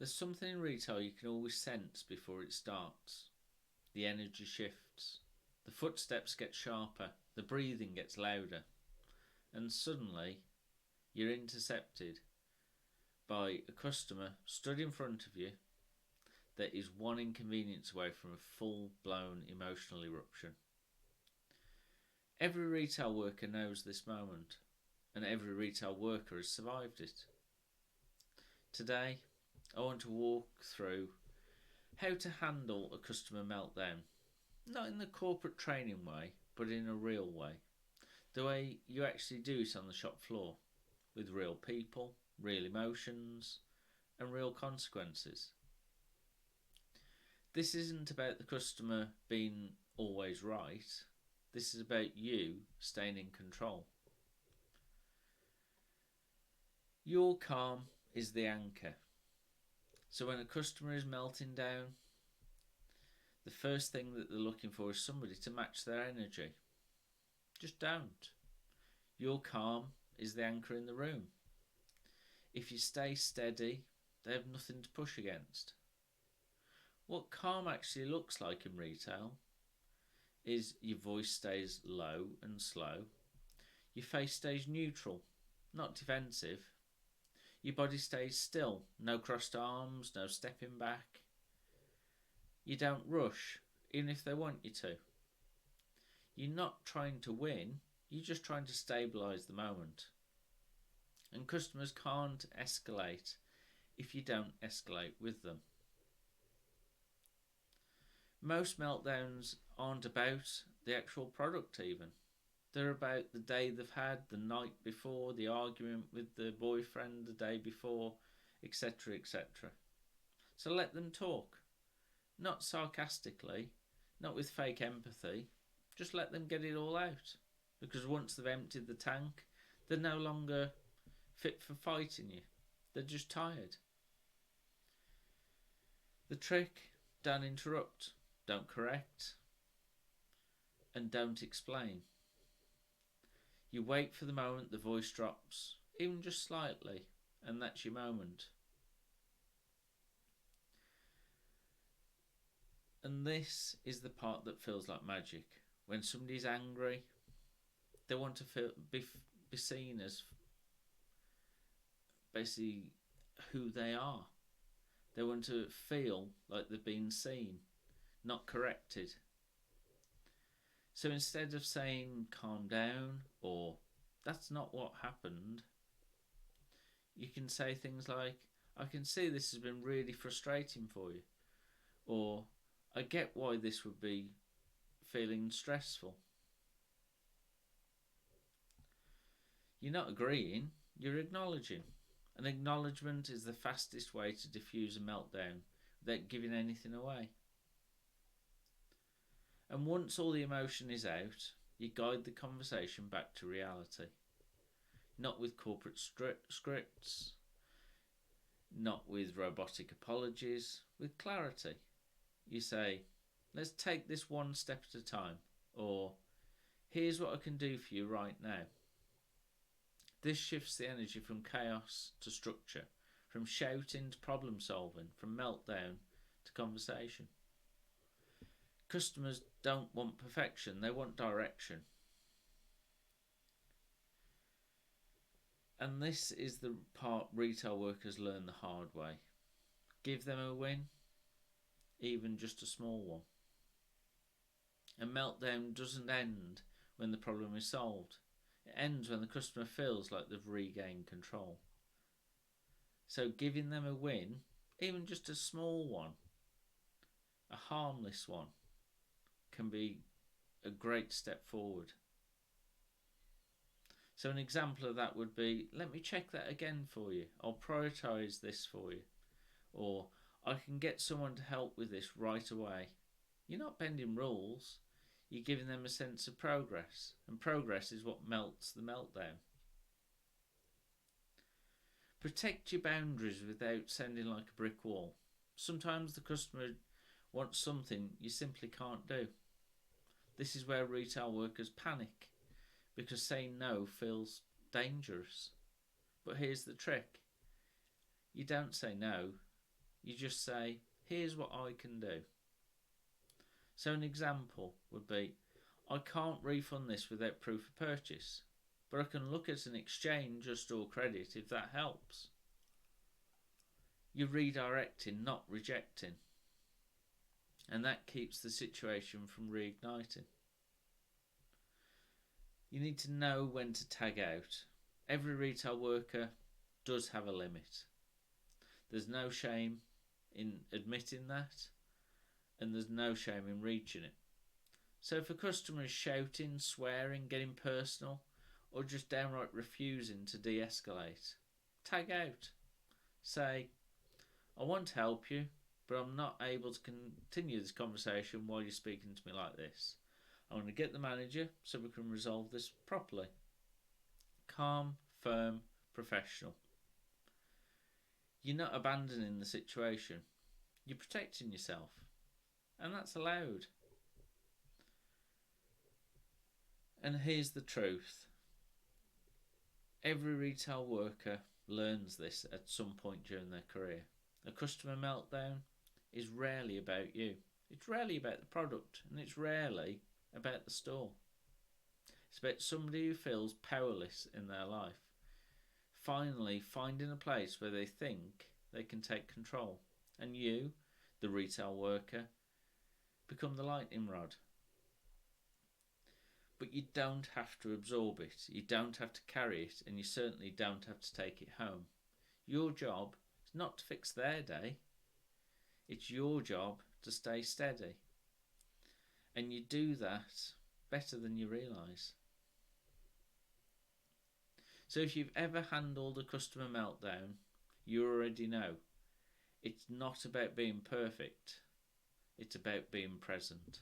There's something in retail you can always sense before it starts. The energy shifts, the footsteps get sharper, the breathing gets louder, and suddenly you're intercepted by a customer stood in front of you that is one inconvenience away from a full-blown emotional eruption. Every retail worker knows this moment, and every retail worker has survived it. Today, I want to walk through how to handle a customer meltdown. Not in the corporate training way, but in a real way. The way you actually do it on the shop floor, with real people, real emotions, and real consequences. This isn't about the customer being always right. This is about you staying in control. Your calm is the anchor. So when a customer is melting down, the first thing that they're looking for is somebody to match their energy. Just don't. Your calm is the anchor in the room. If you stay steady, they have nothing to push against. What calm actually looks like in retail is your voice stays low and slow. Your face stays neutral, not defensive. Your body stays still, no crossed arms, no stepping back. You don't rush, even if they want you to. You're not trying to win, you're just trying to stabilise the moment. And customers can't escalate if you don't escalate with them. Most meltdowns aren't about the actual product even. They're about the day they've had, the night before, the argument with the boyfriend the day before, etc., etc. So let them talk. Not sarcastically, not with fake empathy. Just let them get it all out. Because once they've emptied the tank, they're no longer fit for fighting you. They're just tired. The trick: don't interrupt, don't correct, and don't explain. You wait for the moment the voice drops, even just slightly, and that's your moment. And this is the part that feels like magic. When somebody's angry, they want to be seen as basically who they are. They want to feel like they've been seen, not corrected. So instead of saying calm down or that's not what happened, you can say things like, I can see this has been really frustrating for you, or I get why this would be feeling stressful. You're not agreeing, you're acknowledging. An acknowledgement is the fastest way to diffuse a meltdown without giving anything away. And once all the emotion is out, you guide the conversation back to reality. Not with corporate scripts, not with robotic apologies, with clarity. You say, let's take this one step at a time, or here's what I can do for you right now. This shifts the energy from chaos to structure, from shouting to problem solving, from meltdown to conversation. Customers don't want perfection, they want direction. And this is the part retail workers learn the hard way. Give them a win, even just a small one. A meltdown doesn't end when the problem is solved. It ends when the customer feels like they've regained control. So giving them a win, even just a small one, a harmless one, can be a great step forward. So an example of that would be, let me check that again for you. I'll prioritise this for you. Or I can get someone to help with this right away. You're not bending rules. You're giving them a sense of progress. And progress is what melts the meltdown. Protect your boundaries without sounding like a brick wall. Sometimes the customer wants something you simply can't do. This is where retail workers panic, because saying no feels dangerous. But here's the trick. You don't say no, You just say, here's what I can do. So an example would be, I can't refund this without proof of purchase, but I can look at an exchange or store credit if that helps. You're redirecting, not rejecting. And that keeps the situation from reigniting. You need to know when to tag out. Every retail worker does have a limit. There's no shame in admitting that, and there's no shame in reaching it. So if a customer is shouting, swearing, getting personal, or just downright refusing to de-escalate, tag out. Say, I want to help you, but I'm not able to continue this conversation while you're speaking to me like this. I want to get the manager so we can resolve this properly. Calm, firm, professional. You're not abandoning the situation. You're protecting yourself. And that's allowed. And here's the truth. Every retail worker learns this at some point during their career. A customer meltdown is rarely about you. It's rarely about the product, and it's rarely about the store. It's about somebody who feels powerless in their life, finally finding a place where they think they can take control. And you, the retail worker, become the lightning rod. But you don't have to absorb it, you don't have to carry it, and you certainly don't have to take it home. Your job is not to fix their day, it's your job to stay steady. And you do that better than you realise. So if you've ever handled a customer meltdown, you already know it's not about being perfect, it's about being present.